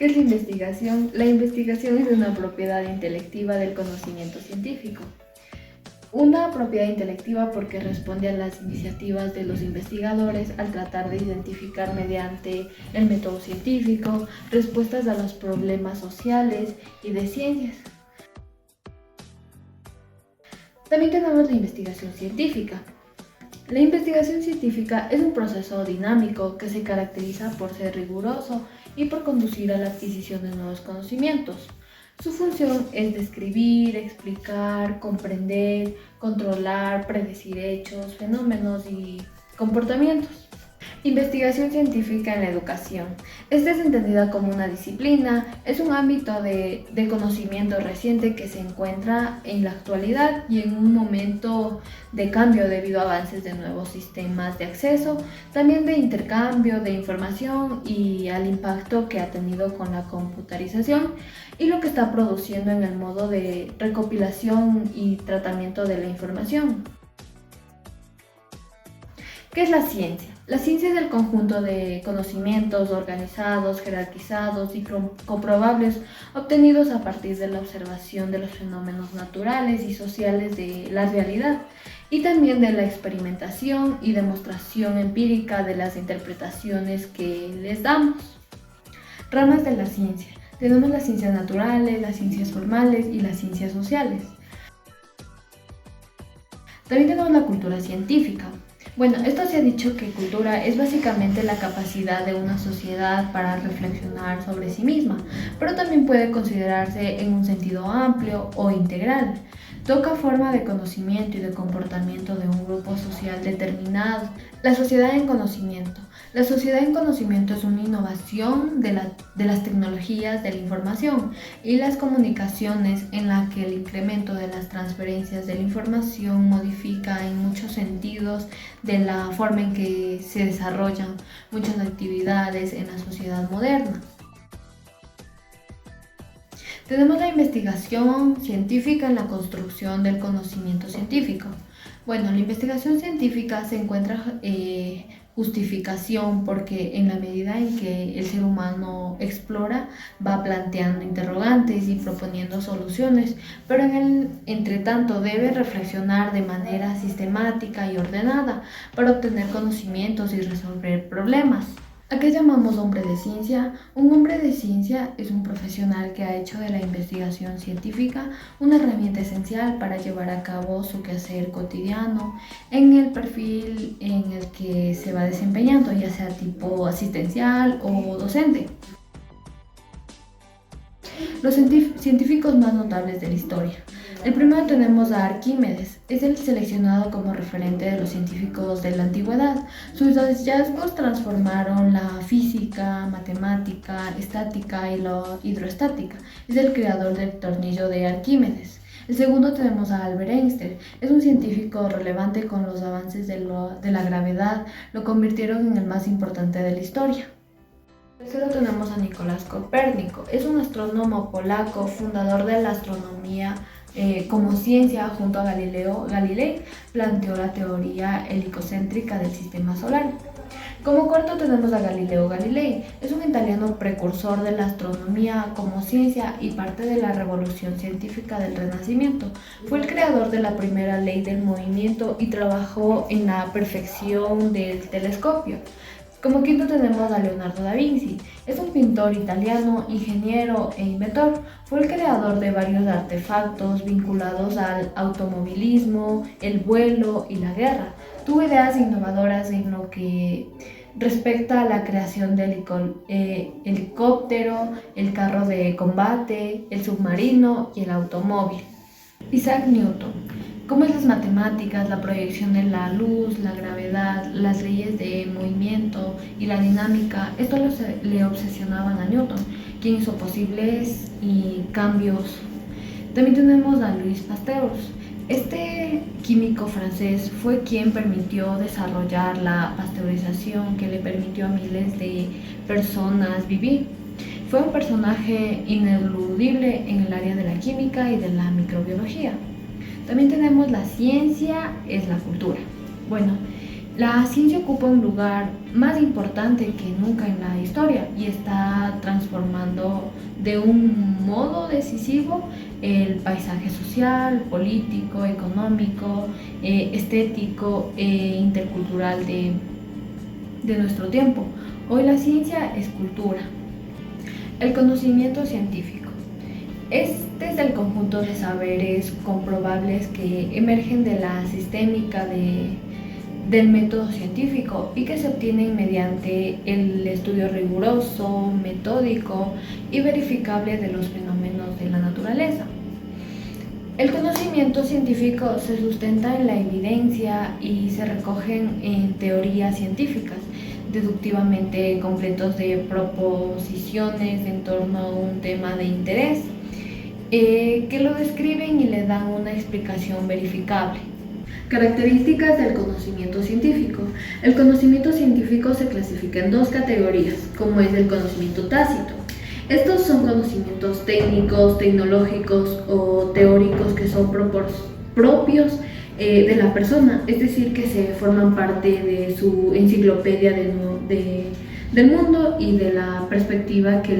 ¿Qué es la investigación? La investigación es una propiedad intelectiva del conocimiento científico. Una propiedad intelectiva porque responde a las iniciativas de los investigadores al tratar de identificar mediante el método científico respuestas a los problemas sociales y de ciencias. También tenemos la investigación científica. La investigación científica es un proceso dinámico que se caracteriza por ser riguroso y por conducir a la adquisición de nuevos conocimientos. Su función es describir, explicar, comprender, controlar, predecir hechos, fenómenos y comportamientos. Investigación científica en la educación. Esta es entendida como una disciplina, es un ámbito de conocimiento reciente que se encuentra en la actualidad y en un momento de cambio debido a avances de nuevos sistemas de acceso, también de intercambio de información y al impacto que ha tenido con la computarización y lo que está produciendo en el modo de recopilación y tratamiento de la información. ¿Qué es la ciencia? La ciencia es el conjunto de conocimientos organizados, jerarquizados y comprobables obtenidos a partir de la observación de los fenómenos naturales y sociales de la realidad y también de la experimentación y demostración empírica de las interpretaciones que les damos. Ramas de la ciencia. Tenemos las ciencias naturales, las ciencias formales y las ciencias sociales. También tenemos la cultura científica. Bueno, esto se ha dicho que cultura es básicamente la capacidad de una sociedad para reflexionar sobre sí misma, pero también puede considerarse en un sentido amplio o integral. Toca forma de conocimiento y de comportamiento de un grupo social determinado. La sociedad en conocimiento. La sociedad en conocimiento es una innovación de las tecnologías de la información y las comunicaciones en la que el incremento de las transferencias de la información modifica en muchos sentidos de la forma en que se desarrollan muchas actividades en la sociedad moderna. Tenemos la investigación científica en la construcción del conocimiento científico. Bueno, la investigación científica se encuentra justificación porque en la medida en que el ser humano explora, va planteando interrogantes y proponiendo soluciones, pero entre tanto debe reflexionar de manera sistemática y ordenada para obtener conocimientos y resolver problemas. ¿A qué llamamos hombre de ciencia? Un hombre de ciencia es un profesional que ha hecho de la investigación científica una herramienta esencial para llevar a cabo su quehacer cotidiano en el perfil en el que se va desempeñando, ya sea tipo asistencial o docente. Los científicos más notables de la historia. El primero tenemos a Arquímedes, es el seleccionado como referente de los científicos de la antigüedad. Sus hallazgos transformaron la física, matemática, estática y la hidroestática. Es el creador del tornillo de Arquímedes. El segundo tenemos a Albert Einstein, es un científico relevante con los avances de la gravedad, lo convirtieron en el más importante de la historia. Tercero tenemos a Nicolás Copérnico, es un astrónomo polaco, fundador de la astronomía como ciencia. Junto a Galileo Galilei planteó la teoría helicocéntrica del sistema solar. Como cuarto tenemos a Galileo Galilei, es un italiano precursor de la astronomía como ciencia y parte de la revolución científica del Renacimiento. Fue el creador de la primera ley del movimiento y trabajó en la perfección del telescopio. Como quinto tenemos a Leonardo da Vinci. Es un pintor italiano, ingeniero e inventor. Fue el creador de varios artefactos vinculados al automovilismo, el vuelo y la guerra. Tuvo ideas innovadoras en lo que respecta a la creación del helicóptero, el carro de combate, el submarino y el automóvil. Isaac Newton. Cómo es las matemáticas, la proyección de la luz, la gravedad, las leyes de movimiento y la dinámica, esto le obsesionaban a Newton, quien hizo posibles y cambios. También tenemos a Louis Pasteur. Este químico francés fue quien permitió desarrollar la pasteurización que le permitió a miles de personas vivir. Fue un personaje ineludible en el área de la química y de la microbiología. También tenemos la ciencia es la cultura. Bueno, La ciencia ocupa un lugar más importante que nunca en la historia y está transformando de un modo decisivo el paisaje social, político, económico, estético e intercultural de nuestro tiempo. Hoy la ciencia es cultura. El conocimiento científico. Este es el conjunto de saberes comprobables que emergen de la sistémica del método científico y que se obtienen mediante el estudio riguroso, metódico y verificable de los fenómenos de la naturaleza. El conocimiento científico se sustenta en la evidencia y se recogen en teorías científicas, deductivamente completos de proposiciones en torno a un tema de interés, que lo describen y le dan una explicación verificable. Características del conocimiento científico. El conocimiento científico se clasifica en dos categorías, como es el conocimiento tácito. Estos son conocimientos técnicos, tecnológicos o teóricos que son propios de la persona, es decir, que se forman parte de su enciclopedia del mundo y de la perspectiva que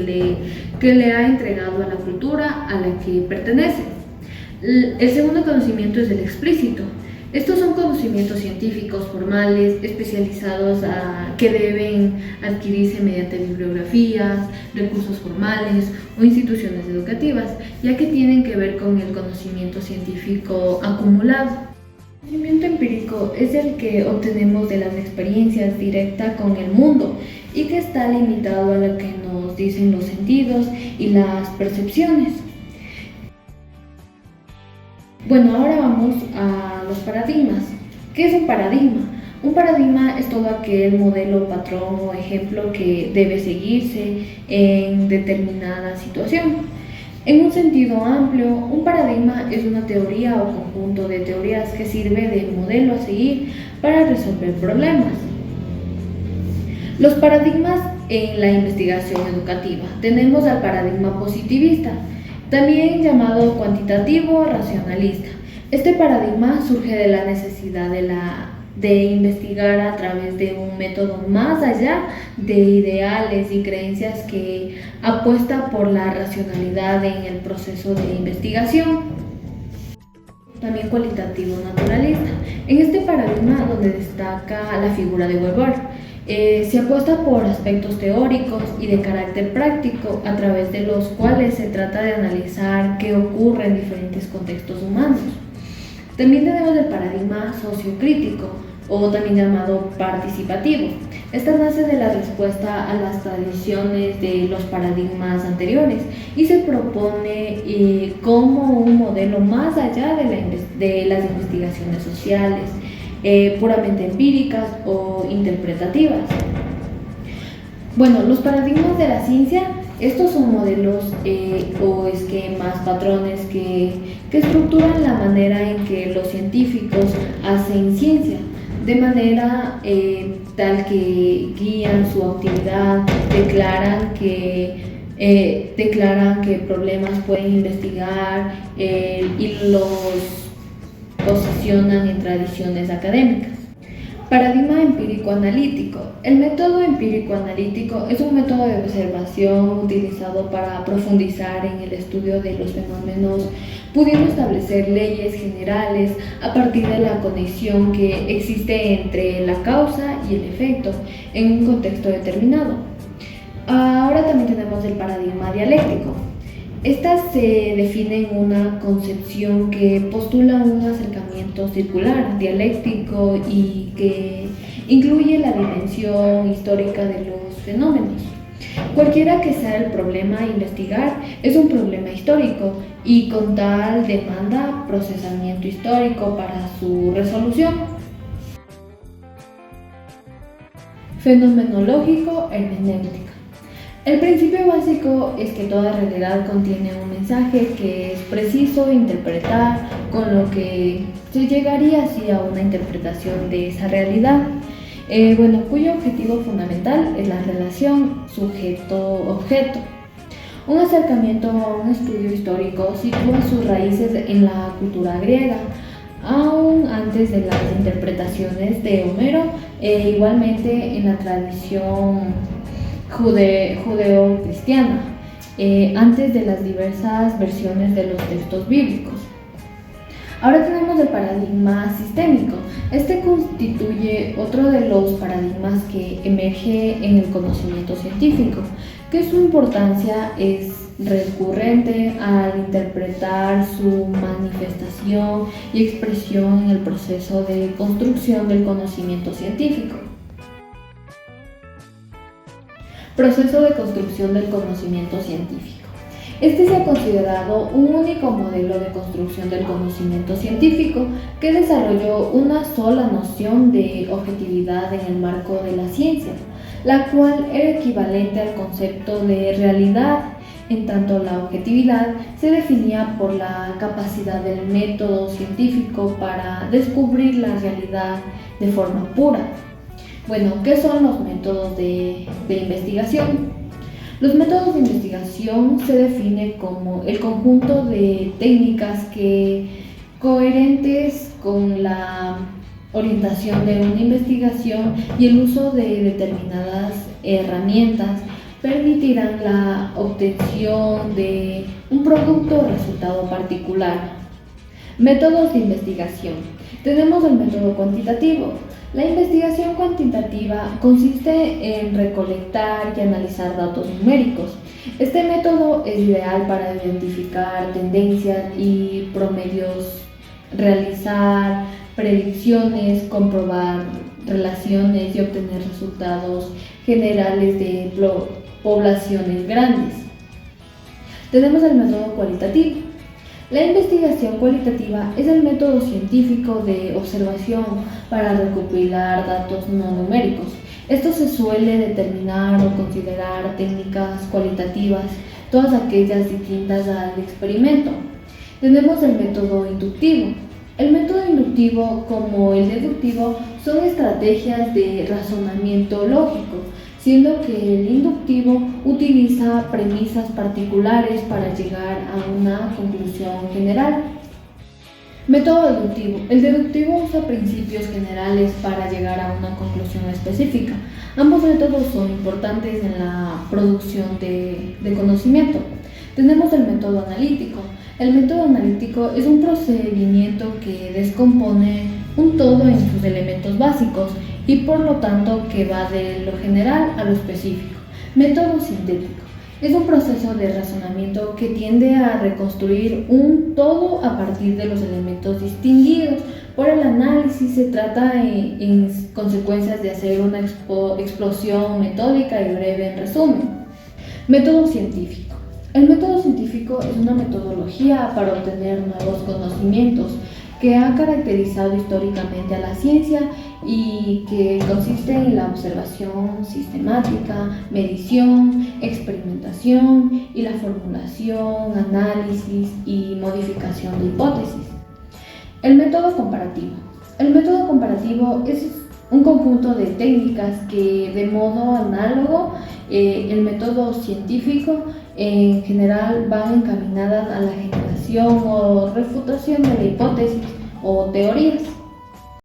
le ha entregado a la cultura a la que pertenece. El segundo conocimiento es el explícito. Estos son conocimientos científicos formales, especializados que deben adquirirse mediante bibliografías, recursos formales o instituciones educativas, ya que tienen que ver con el conocimiento científico acumulado. El conocimiento empírico es el que obtenemos de las experiencias directas con el mundo y que está limitado a lo que nos dicen los sentidos y las percepciones. Bueno, ahora vamos a los paradigmas. ¿Qué es un paradigma? Un paradigma es todo aquel modelo, patrón o ejemplo que debe seguirse en determinada situación. En un sentido amplio, un paradigma es una teoría o conjunto de teorías que sirve de modelo a seguir para resolver problemas. Los paradigmas en la investigación educativa. Tenemos al paradigma positivista, también llamado cuantitativo racionalista. Este paradigma surge de la necesidad de investigar a través de un método más allá de ideales y creencias, que apuesta por la racionalidad en el proceso de investigación. También cualitativo naturalista. En este paradigma, donde destaca la figura de Weber, se apuesta por aspectos teóricos y de carácter práctico, a través de los cuales se trata de analizar qué ocurre en diferentes contextos humanos. También tenemos el paradigma sociocrítico, o también llamado participativo. Esta nace de la respuesta a las tradiciones de los paradigmas anteriores y se propone como un modelo más allá de las investigaciones sociales, puramente empíricas o interpretativas. Bueno, los paradigmas de la ciencia, estos son modelos o esquemas, patrones que estructuran la manera en que los científicos hacen ciencia, de manera tal que guían su actividad, declaran qué problemas pueden investigar y los posicionan en tradiciones académicas. Paradigma empírico-analítico. El método empírico-analítico es un método de observación utilizado para profundizar en el estudio de los fenómenos, pudiendo establecer leyes generales a partir de la conexión que existe entre la causa y el efecto en un contexto determinado. Ahora también tenemos el paradigma dialéctico. Esta se define en una concepción que postula un acercamiento circular, dialéctico y que incluye la dimensión histórica de los fenómenos. Cualquiera que sea el problema a investigar es un problema histórico y con tal demanda procesamiento histórico para su resolución. Fenomenológico hermenéutica. El principio básico es que toda realidad contiene un mensaje que es preciso interpretar, con lo que se llegaría así a una interpretación de esa realidad, cuyo objetivo fundamental es la relación sujeto-objeto. Un acercamiento a un estudio histórico sitúa sus raíces en la cultura griega, aún antes de las interpretaciones de Homero igualmente en la tradición judeo-cristiana, antes de las diversas versiones de los textos bíblicos. Ahora tenemos el paradigma sistémico. Este constituye otro de los paradigmas que emerge en el conocimiento científico, que su importancia es recurrente al interpretar su manifestación y expresión en el proceso de construcción del conocimiento científico. Proceso de construcción del conocimiento científico. Este se ha considerado un único modelo de construcción del conocimiento científico que desarrolló una sola noción de objetividad en el marco de la ciencia, la cual era equivalente al concepto de realidad, en tanto la objetividad se definía por la capacidad del método científico para descubrir la realidad de forma pura. Bueno, ¿qué son los métodos de investigación? Los métodos de investigación se definen como el conjunto de técnicas coherentes con la orientación de una investigación y el uso de determinadas herramientas permitirán la obtención de un producto o resultado particular. Métodos de investigación. Tenemos el método cuantitativo. La investigación cuantitativa consiste en recolectar y analizar datos numéricos. Este método es ideal para identificar tendencias y promedios, realizar predicciones, comprobar relaciones y obtener resultados generales de poblaciones grandes. Tenemos el método cualitativo. La investigación cualitativa es el método científico de observación para recopilar datos no numéricos. Esto se suele determinar o considerar técnicas cualitativas, todas aquellas distintas al experimento. Tenemos el método inductivo. El método inductivo, como el deductivo, son estrategias de razonamiento lógico, siendo que el inductivo utiliza premisas particulares para llegar a una conclusión general. Método deductivo. El deductivo usa principios generales para llegar a una conclusión específica. Ambos métodos son importantes en la producción de conocimiento. Tenemos el método analítico. El método analítico es un procedimiento que descompone un todo en sus elementos básicos y por lo tanto que va de lo general a lo específico. Método sintético. Es un proceso de razonamiento que tiende a reconstruir un todo a partir de los elementos distinguidos por el análisis. Se trata en consecuencias de hacer una explosión metódica y breve en resumen. Método científico. El método científico es una metodología para obtener nuevos conocimientos que ha caracterizado históricamente a la ciencia y que consiste en la observación sistemática, medición, experimentación y la formulación, análisis y modificación de hipótesis. El método comparativo. El método comparativo es un conjunto de técnicas que, de modo análogo, el método científico en general van encaminadas a la generación o refutación de la hipótesis o teorías.